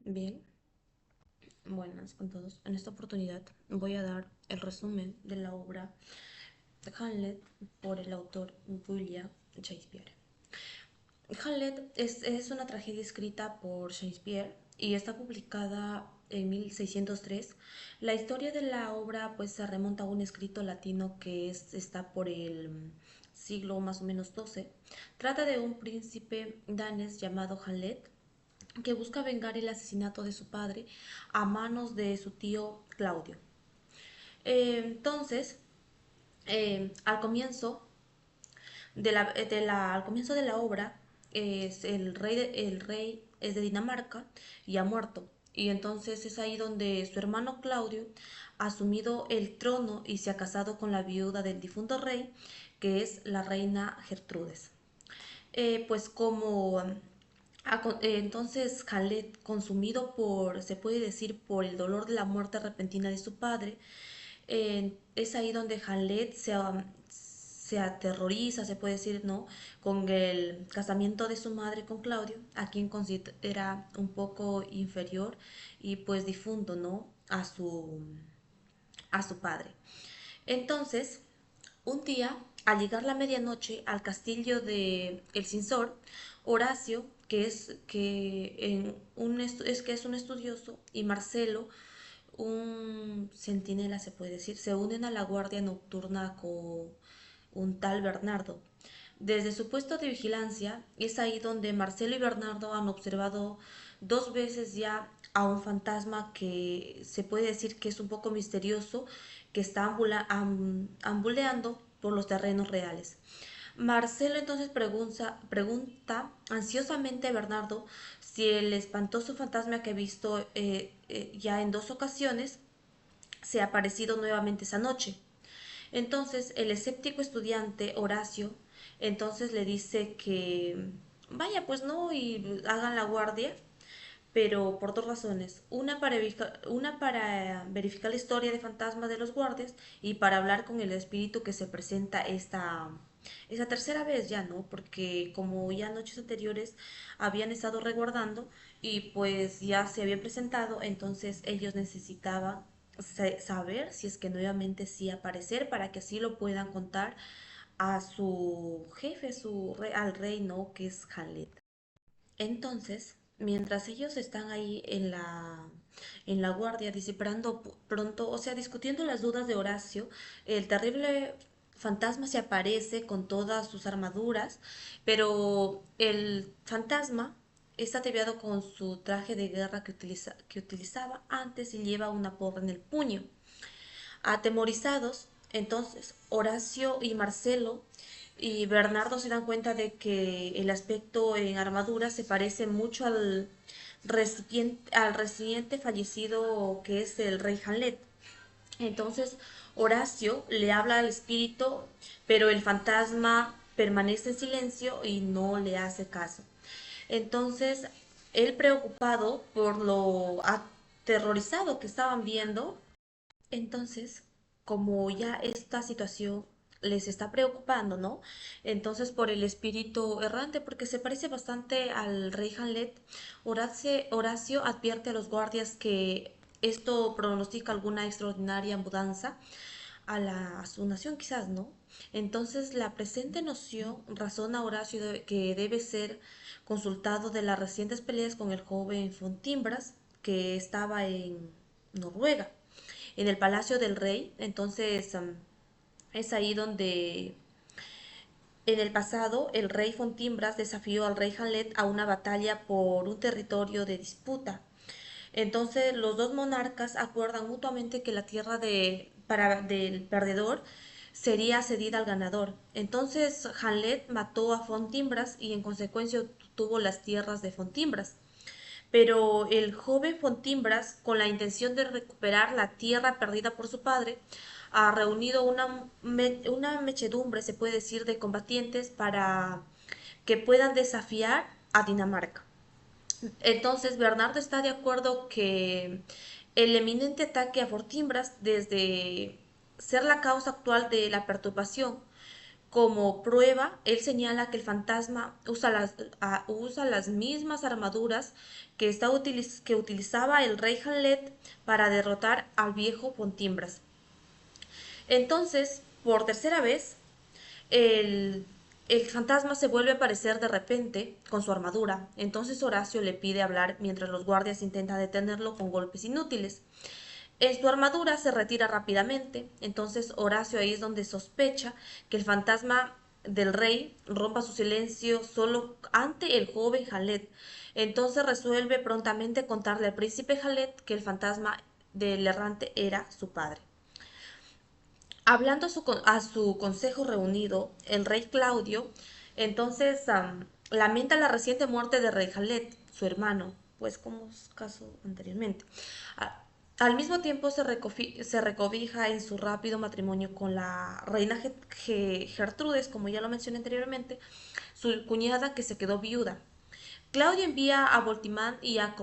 Bien, buenas con todos. En esta oportunidad voy a dar el resumen de la obra Hamlet por el autor William Shakespeare. Hamlet es una tragedia escrita por Shakespeare y está publicada en 1603. La historia de la obra pues se remonta a un escrito latino está por el siglo más o menos 12. Trata de un príncipe danés llamado Hamlet que busca vengar el asesinato de su padre a manos de su tío Claudio. Entonces, al comienzo al comienzo de la obra, el rey es de Dinamarca y ha muerto. Y entonces es ahí donde su hermano Claudio ha asumido el trono y se ha casado con la viuda del difunto rey, que es la reina Gertrudes. Pues como entonces Khaled, consumido se puede decir, por el dolor de la muerte repentina de su padre, es ahí donde Khaled se aterroriza, se puede decir, ¿no? Con el casamiento de su madre con Claudio, a quien considera un poco inferior y pues difunto, ¿no? A su padre. Entonces, un día, al llegar la medianoche al castillo de El Cinsor, Horacio, que es un estudioso, y Marcelo, un centinela se puede decir, se unen a la guardia nocturna con un tal Bernardo. Desde su puesto de vigilancia es ahí donde Marcelo y Bernardo han observado dos veces ya a un fantasma que se puede decir que es un poco misterioso, que está ambuleando por los terrenos reales. Marcelo entonces pregunta ansiosamente a Bernardo si el espantoso fantasma que ha visto ya en dos ocasiones se ha aparecido nuevamente esa noche. Entonces el escéptico estudiante Horacio entonces le dice que vaya pues no y hagan la guardia, pero por dos razones. Una para verificar la historia de fantasmas de los guardias y para hablar con el espíritu que se presenta esta tercera vez ya, ¿no? Porque como ya noches anteriores habían estado reguardando y pues ya se había presentado, entonces ellos necesitaban saber si es que nuevamente sí aparecer para que así lo puedan contar a su jefe, al rey, ¿no? Que es Hamlet. Entonces, mientras ellos están ahí en la guardia, disipando pronto, o sea, discutiendo las dudas de Horacio, el terrible fantasma se aparece con todas sus armaduras, pero el fantasma está ataviado con su traje de guerra que utilizaba antes y lleva una porra en el puño. Atemorizados, entonces Horacio y Marcelo y Bernardo se dan cuenta de que el aspecto en armadura se parece mucho al reciente fallecido que es el rey Hamlet. Entonces Horacio le habla al espíritu, pero el fantasma permanece en silencio y no le hace caso. Entonces, él preocupado por lo aterrorizado que estaban viendo, entonces, como ya esta situación les está preocupando, ¿no? Entonces, por el espíritu errante, porque se parece bastante al rey Hamlet, Horacio advierte a los guardias que esto pronostica alguna extraordinaria mudanza a su nación, quizás, ¿no? Entonces, la presente noción razona Horacio que debe ser consultado de las recientes peleas con el joven Fontimbras, que estaba en Noruega en el palacio del rey. Entonces es ahí donde en el pasado el rey Fontimbras desafió al rey Hamlet a una batalla por un territorio de disputa. Entonces los dos monarcas acuerdan mutuamente que la tierra del perdedor sería cedida al ganador. Entonces Hamlet mató a Fontimbras y en consecuencia tuvo las tierras de Fontimbras. Pero el joven Fontimbras, con la intención de recuperar la tierra perdida por su padre, ha reunido una mechedumbre, se puede decir, de combatientes para que puedan desafiar a Dinamarca. Entonces Bernardo está de acuerdo que el eminente ataque a Fortimbras, desde ser la causa actual de la perturbación, Como prueba, él señala que el fantasma usa las mismas armaduras que utilizaba el rey Hamlet para derrotar al viejo Fontimbras. Entonces, por tercera vez, el, el fantasma se vuelve a aparecer de repente con su armadura. Entonces Horacio le pide hablar mientras los guardias intentan detenerlo con golpes inútiles. En su armadura se retira rápidamente. Entonces Horacio ahí es donde sospecha que el fantasma del rey rompa su silencio solo ante el joven Jalet. Entonces resuelve prontamente contarle al príncipe Jalet que el fantasma del errante era su padre. Hablando a su consejo reunido, el rey Claudio entonces lamenta la reciente muerte de rey Jalet, su hermano, pues como es caso anteriormente. A- Al mismo tiempo se recobija en su rápido matrimonio con la reina Gertrudes, como ya lo mencioné anteriormente, su cuñada que se quedó viuda. Claudio envía a Voltimán y a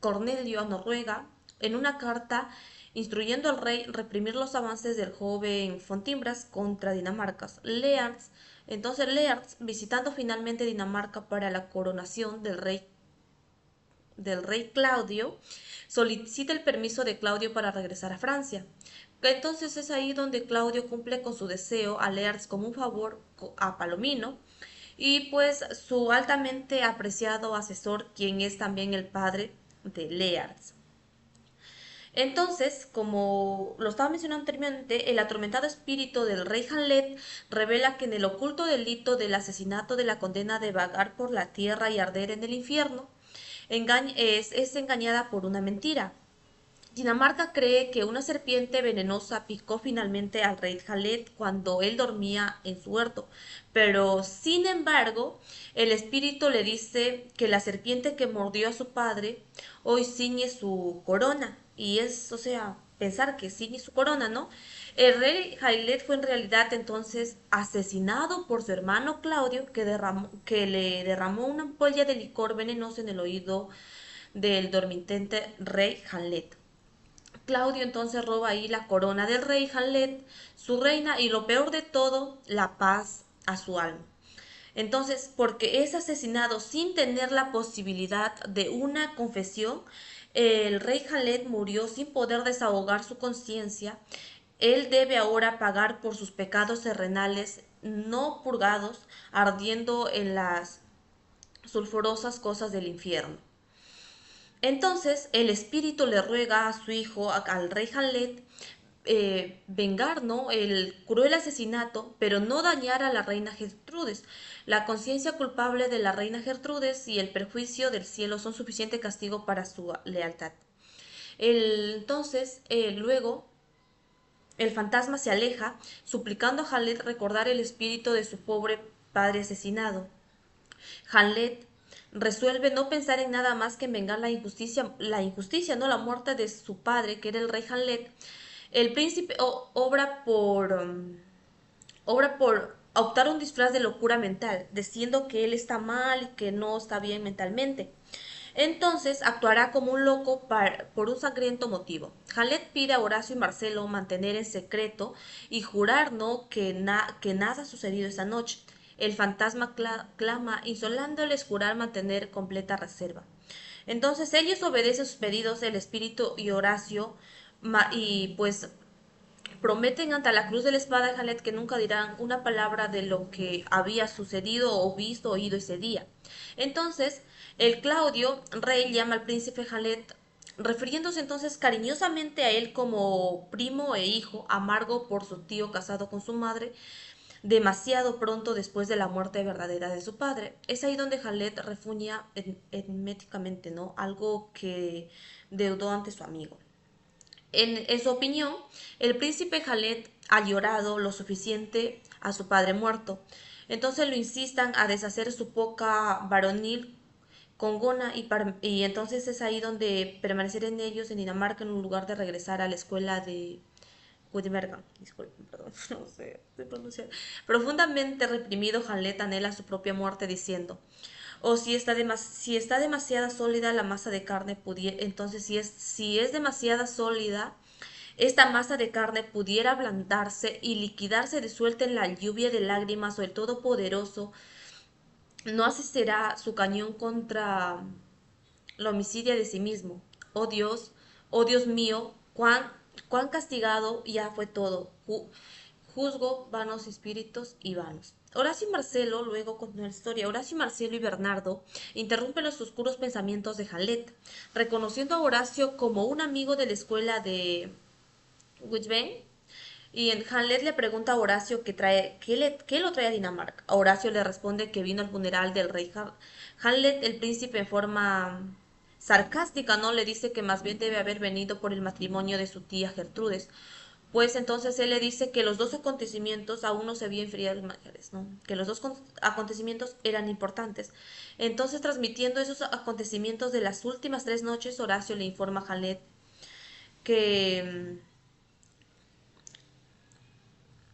Cornelio a Noruega en una carta instruyendo al rey reprimir los avances del joven Fontimbras contra Dinamarca. Leards, visitando finalmente Dinamarca para la coronación del rey Claudio, solicita el permiso de Claudio para regresar a Francia. Entonces es ahí donde Claudio cumple con su deseo a Leards como un favor a Palomino y pues su altamente apreciado asesor, quien es también el padre de Leards. Entonces, como lo estaba mencionando anteriormente, el atormentado espíritu del rey Hamlet revela que en el oculto delito del asesinato de la condena de vagar por la tierra y arder en el infierno, es engañada por una mentira. Dinamarca cree que una serpiente venenosa picó finalmente al rey Jalet cuando él dormía en su huerto, pero sin embargo el espíritu le dice que la serpiente que mordió a su padre hoy ciñe su corona, y es, o sea, pensar que ciñe su corona, ¿no? El rey Jailet fue en realidad entonces asesinado por su hermano Claudio, que le derramó una ampolla de licor venenoso en el oído del dormitente rey Jailet. Claudio entonces roba ahí la corona del rey Hamlet, su reina, y lo peor de todo, la paz a su alma. Entonces, porque es asesinado sin tener la posibilidad de una confesión, el rey Hamlet murió sin poder desahogar su conciencia. Él debe ahora pagar por sus pecados terrenales no purgados, ardiendo en las sulfurosas cosas del infierno. Entonces el espíritu le ruega a su hijo, al rey Hamlet, vengar, ¿no?, el cruel asesinato, pero no dañar a la reina Gertrudes. La conciencia culpable de la reina Gertrudes y el perjuicio del cielo son suficiente castigo para su lealtad. Luego, el fantasma se aleja, suplicando a Hamlet recordar el espíritu de su pobre padre asesinado. Hamlet resuelve no pensar en nada más que en vengar no la muerte de su padre, que era el rey Hamlet. El príncipe obra por optar un disfraz de locura mental, diciendo que él está mal y que no está bien mentalmente. Entonces actuará como un loco por un sangriento motivo. Hamlet pide a Horacio y Marcelo mantener en secreto y jurar no que nada ha sucedido esa noche. El fantasma clama, insolándoles jurar mantener completa reserva. Entonces ellos obedecen sus pedidos, el espíritu y Horacio, y pues prometen ante la cruz de la espada de Hamlet que nunca dirán una palabra de lo que había sucedido o visto o oído ese día. Entonces, el Claudio, rey, llama al príncipe Hamlet, refiriéndose entonces cariñosamente a él como primo e hijo, amargo por su tío casado con su madre, demasiado pronto después de la muerte verdadera de su padre. Es ahí donde Hamlet refugia herméticamente, ¿no?, algo que deudó ante su amigo. En su opinión, el príncipe Jalet ha llorado lo suficiente a su padre muerto. Entonces lo insistan a deshacer su poca varonil con Gona y entonces es ahí donde permanecer en ellos en Dinamarca en un lugar de regresar a la escuela de Wittenberg. Disculpen, perdón, no sé pronunciar. Profundamente reprimido, Hamlet anhela su propia muerte diciendo: o si está demasiada sólida la masa de carne, entonces si es demasiada sólida esta masa de carne pudiera ablandarse y liquidarse disuelta en la lluvia de lágrimas o el Todopoderoso no asistirá su cañón contra la homicidia de sí mismo. Oh Dios mío, cuán castigado ya fue todo. Juzgo vanos espíritus y vanos. Horacio y Marcelo, luego continúa la historia, Horacio y Marcelo y Bernardo interrumpen los oscuros pensamientos de Hamlet, reconociendo a Horacio como un amigo de la escuela de Wittgenstein. Y en Hamlet le pregunta a Horacio qué lo trae a Dinamarca. A Horacio le responde que vino al funeral del rey Hamlet, el príncipe, en forma sarcástica, ¿no? Le dice que más bien debe haber venido por el matrimonio de su tía Gertrudes. Pues entonces él le dice que los dos acontecimientos aún no se había enfriado los manjares, ¿no? Que los dos acontecimientos eran importantes. Entonces, transmitiendo esos acontecimientos de las últimas 3 noches, Horacio le informa a Hamlet que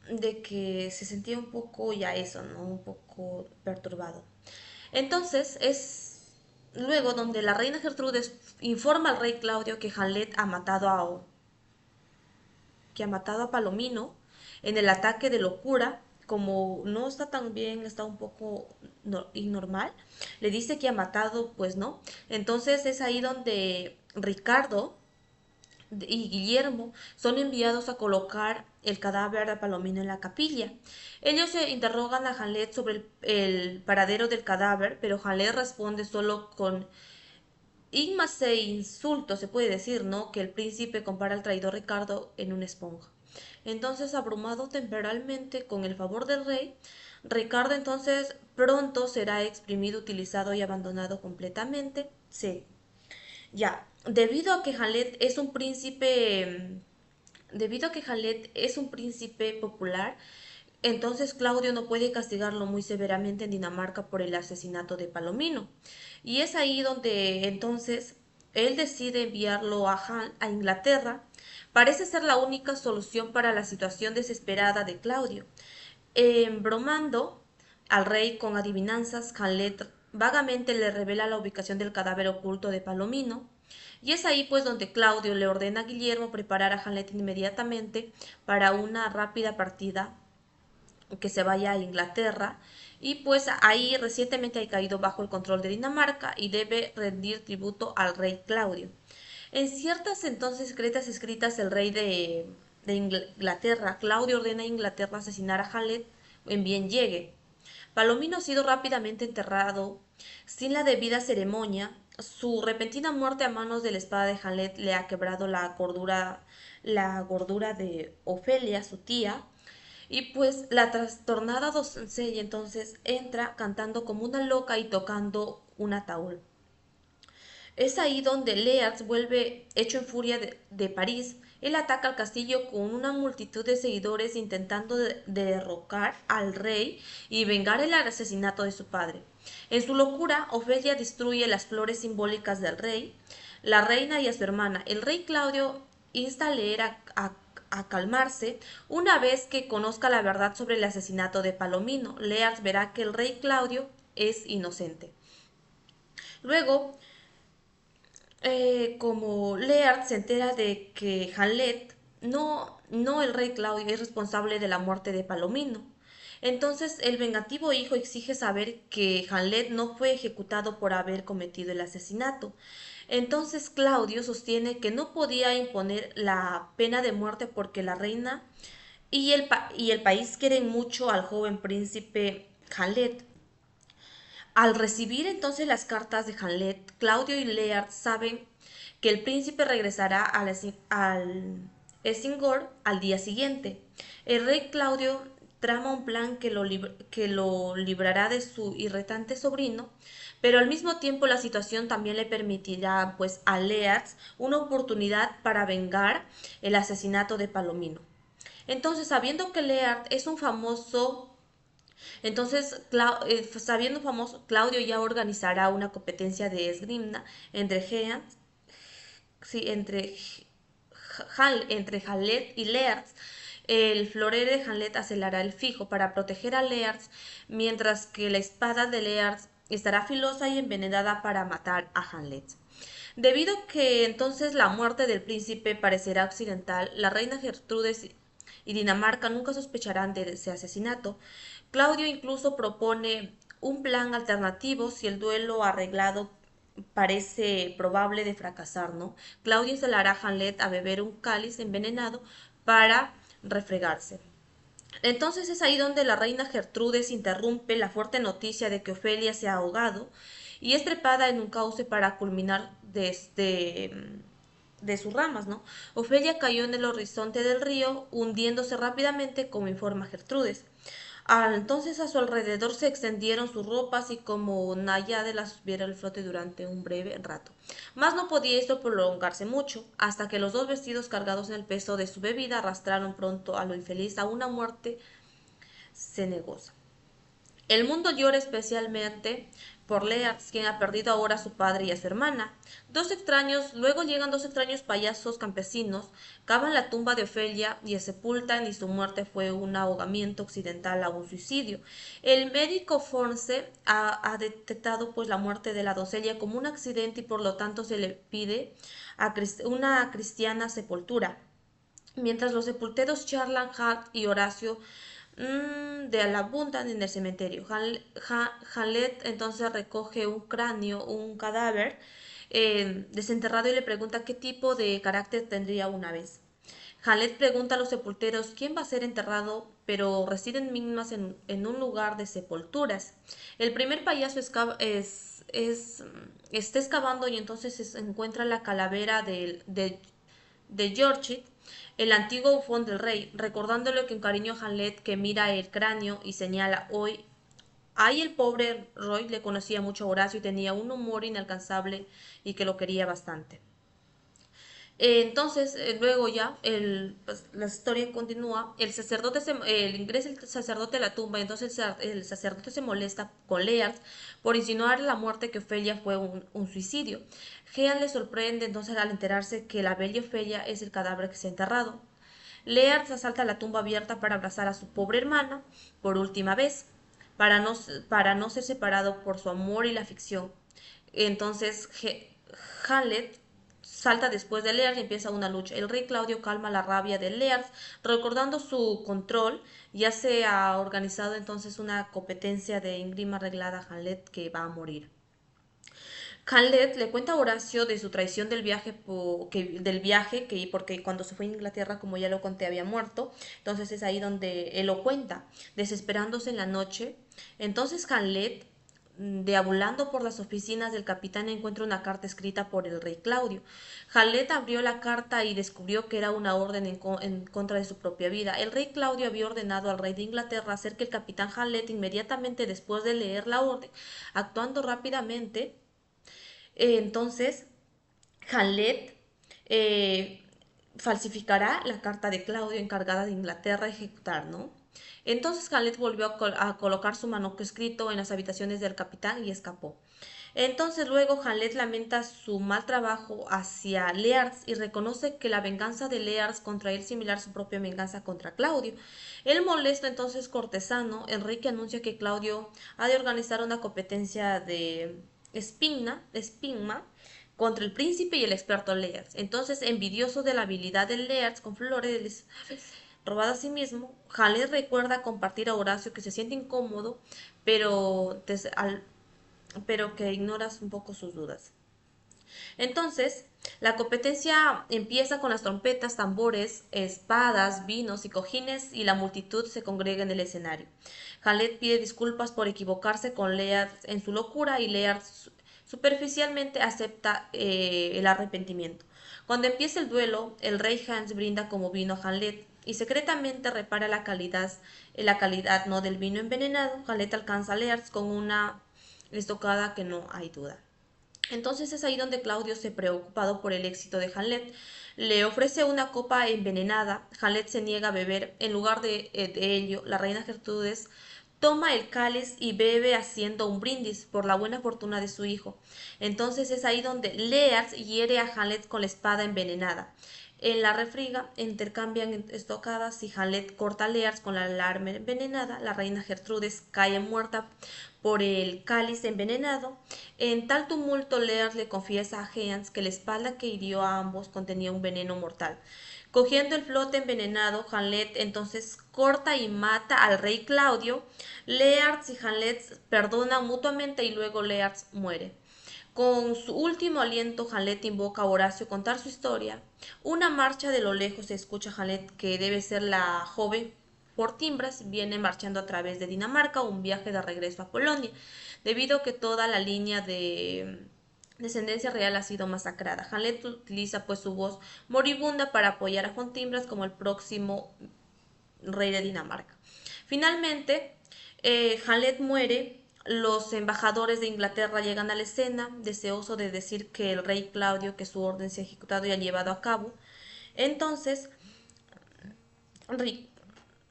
de que se sentía un poco ya eso, ¿no? Un poco perturbado. Entonces es luego donde la reina Gertrudes informa al rey Claudio que Hamlet ha matado a Palomino en el ataque de locura. Como no está tan bien, está un poco normal, le dice que ha matado, pues no. Entonces es ahí donde Ricardo y Guillermo son enviados a colocar el cadáver de Palomino en la capilla. Ellos se interrogan a Hamlet sobre el paradero del cadáver, pero Hamlet responde solo con igmas e insultos, se puede decir, ¿no? Que el príncipe compara al traidor Ricardo en una esponja. Entonces, abrumado temporalmente con el favor del rey, Ricardo entonces pronto será exprimido, utilizado y abandonado completamente. Sí, ya, debido a que Hamlet es un príncipe popular, entonces Claudio no puede castigarlo muy severamente en Dinamarca por el asesinato de Palomino. Y es ahí donde entonces él decide enviarlo a Inglaterra. Parece ser la única solución para la situación desesperada de Claudio. Embromando al rey con adivinanzas, Hamlet vagamente le revela la ubicación del cadáver oculto de Palomino. Y es ahí pues donde Claudio le ordena a Guillermo preparar a Hamlet inmediatamente para una rápida partida que se vaya a Inglaterra. Y pues ahí recientemente ha caído bajo el control de Dinamarca y debe rendir tributo al rey Claudio. En ciertas entonces secretas escritas el rey de Inglaterra, Claudio ordena a Inglaterra asesinar a Hamlet en bien llegue. Palomino ha sido rápidamente enterrado sin la debida ceremonia. Su repentina muerte a manos de la espada de Hamlet le ha quebrado la gordura de Ofelia, su tía, y pues la trastornada doncella entonces entra cantando como una loca y tocando un ataúd. Es ahí donde Lears vuelve hecho en furia de París. Él ataca al castillo con una multitud de seguidores intentando derrocar al rey y vengar el asesinato de su padre. En su locura, Ofelia destruye las flores simbólicas del rey, la reina y a su hermana. El rey Claudio insta a Lear a calmarse una vez que conozca la verdad sobre el asesinato de Palomino. Lears verá que el rey Claudio es inocente. Luego, como Lear se entera de que Hamlet, no el rey Claudio, es responsable de la muerte de Palomino. Entonces el vengativo hijo exige saber que Hamlet no fue ejecutado por haber cometido el asesinato. Entonces Claudio sostiene que no podía imponer la pena de muerte porque la reina y el país quieren mucho al joven príncipe Hamlet. Al recibir entonces las cartas de Hamlet, Claudio y Lear saben que el príncipe regresará al Essingor al día siguiente. El rey Claudio trama un plan que lo librará de su irritante sobrino, pero al mismo tiempo la situación también le permitirá pues a Lear una oportunidad para vengar el asesinato de Palomino. Entonces, sabiendo que Lear es un famoso entonces, sabiendo famoso, Claudio ya organizará una competencia de esgrima entre sí, entre Hamlet y Lears. El florero de Hamlet acelerará el fijo para proteger a Lears, mientras que la espada de Lears estará filosa y envenenada para matar a Hamlet. Debido a que entonces la muerte del príncipe parecerá accidental, la reina Gertrudes y Dinamarca nunca sospecharán de ese asesinato. Claudio incluso propone un plan alternativo si el duelo arreglado parece probable de fracasar, ¿no? Claudio instalará a Hamlet a beber un cáliz envenenado para refregarse. Entonces es ahí donde la reina Gertrudes interrumpe la fuerte noticia de que Ofelia se ha ahogado y es trepada en un cauce para culminar de sus ramas, ¿no? Ofelia cayó en el horizonte del río, hundiéndose rápidamente, como informa Gertrudes. Entonces a su alrededor se extendieron sus ropas y como Náyade la subiera al flote durante un breve rato. Mas no podía esto prolongarse mucho, hasta que los dos vestidos cargados en el peso de su bebida arrastraron pronto a lo infeliz a una muerte cenegosa. El mundo llora especialmente por Lears, quien ha perdido ahora a su padre y a su hermana. Luego llegan dos extraños payasos campesinos, cavan la tumba de Ofelia y la sepultan y su muerte fue un ahogamiento accidental a un suicidio. El médico Force ha detectado pues la muerte de la doncella como un accidente y por lo tanto se le pide una cristiana sepultura. Mientras los sepulteros charlan, Hart y Horacio de la abundan en el cementerio. Hamlet entonces recoge un cráneo, un cadáver desenterrado y le pregunta qué tipo de carácter tendría una vez. Hamlet pregunta a los sepulteros quién va a ser enterrado, pero residen mínimas en un lugar de sepulturas. El primer payaso está excavando y entonces encuentra la calavera de George, el antiguo bufón del rey, recordándole con cariño a Hamlet que mira el cráneo y señala hoy. Ahí el pobre Roy le conocía mucho a Horacio y tenía un humor inalcanzable y que lo quería bastante. Entonces, luego ya, pues, la historia continúa, ingresa el sacerdote a la tumba, entonces el sacerdote se molesta con Lears por insinuar la muerte que Ofelia fue un suicidio. Jean le sorprende entonces al enterarse que la bella Ofelia es el cadáver que se ha enterrado. Lears asalta la tumba abierta para abrazar a su pobre hermana por última vez, para no ser separado por su amor y la ficción. Entonces, Hamlet salta después de Lears y empieza una lucha. El rey Claudio calma la rabia de Lears, recordando su control. Ya se ha organizado entonces una competencia de esgrima arreglada a Hamlet que va a morir. Hamlet le cuenta a Horacio de su traición del viaje, porque cuando se fue a Inglaterra, como ya lo conté, había muerto. Entonces es ahí donde él lo cuenta, desesperándose en la noche. Entonces Hamlet, deambulando por las oficinas del capitán, encuentra una carta escrita por el rey Claudio. Hamlet abrió la carta y descubrió que era una orden en contra de su propia vida. El rey Claudio había ordenado al rey de Inglaterra hacer que el capitán Hamlet, inmediatamente después de leer la orden, actuando rápidamente, entonces, Hamlet eh, falsificará la carta de Claudio encargada de Inglaterra a ejecutar, ¿no? Entonces Hamlet volvió a colocar su manuscrito en las habitaciones del capitán y escapó. Entonces luego Hamlet lamenta su mal trabajo hacia Lears y reconoce que la venganza de Lears contra él es similar a su propia venganza contra Claudio. El molesto entonces cortesano, Enrique anuncia que Claudio ha de organizar una competencia de espigma contra el príncipe y el experto Lears. Entonces, envidioso de la habilidad de Lears con flores robada a sí mismo, Hamlet recuerda compartir a Horacio que se siente incómodo, pero, pero que ignoras un poco sus dudas. Entonces, la competencia empieza con las trompetas, tambores, espadas, vinos y cojines y la multitud se congrega en el escenario. Hamlet pide disculpas por equivocarse con Lear en su locura y Lear superficialmente acepta el arrepentimiento. Cuando empieza el duelo, el rey Hans brinda como vino a Hamlet y secretamente repara la calidad no del vino envenenado. Hamlet alcanza a Lear con una estocada que no hay duda. Entonces es ahí donde Claudio, se preocupado por el éxito de Hamlet, le ofrece una copa envenenada. Hamlet se niega a beber. En lugar de ello, la reina Gertrudes toma el cáliz y bebe haciendo un brindis por la buena fortuna de su hijo. Entonces es ahí donde Lears hiere a Hamlet con la espada envenenada. En la refriega intercambian estocadas y Hamlet corta a Lears con la alarma envenenada. La reina Gertrudes cae muerta por el cáliz envenenado. En tal tumulto, Lears le confiesa a Heans que la espada que hirió a ambos contenía un veneno mortal. Cogiendo el flote envenenado, Hamlet entonces corta y mata al rey Claudio. Lears y Hamlet perdonan mutuamente y luego Lears muere. Con su último aliento, Hamlet invoca a Horacio a contar su historia. Una marcha de lo lejos se escucha a Hamlet, que debe ser la joven Fortinbras, viene marchando a través de Dinamarca, un viaje de regreso a Polonia, debido a que toda la línea de descendencia real ha sido masacrada. Hamlet utiliza pues su voz moribunda para apoyar a Fortinbras como el próximo rey de Dinamarca. Finalmente, Hamlet muere. Los embajadores de Inglaterra llegan a la escena, deseosos de decir que el rey Claudio, que su orden se ha ejecutado y ha llevado a cabo. Entonces,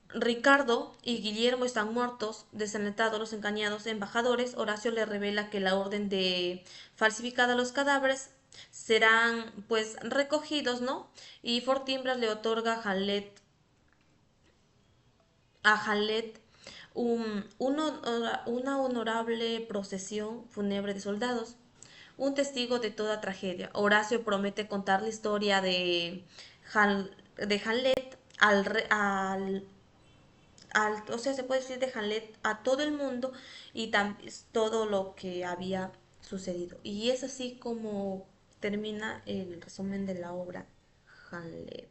Ricardo y Guillermo están muertos, desalentados los engañados embajadores. Horacio le revela que la orden de falsificada los cadáveres serán pues recogidos, ¿no? Y Fortinbras le otorga a Hamlet una honorable procesión fúnebre de soldados, un testigo de toda tragedia. Horacio promete contar la historia de Hamlet o sea, se puede decir de Hamlet a todo el mundo y todo lo que había sucedido. Y es así como termina el resumen de la obra Hamlet.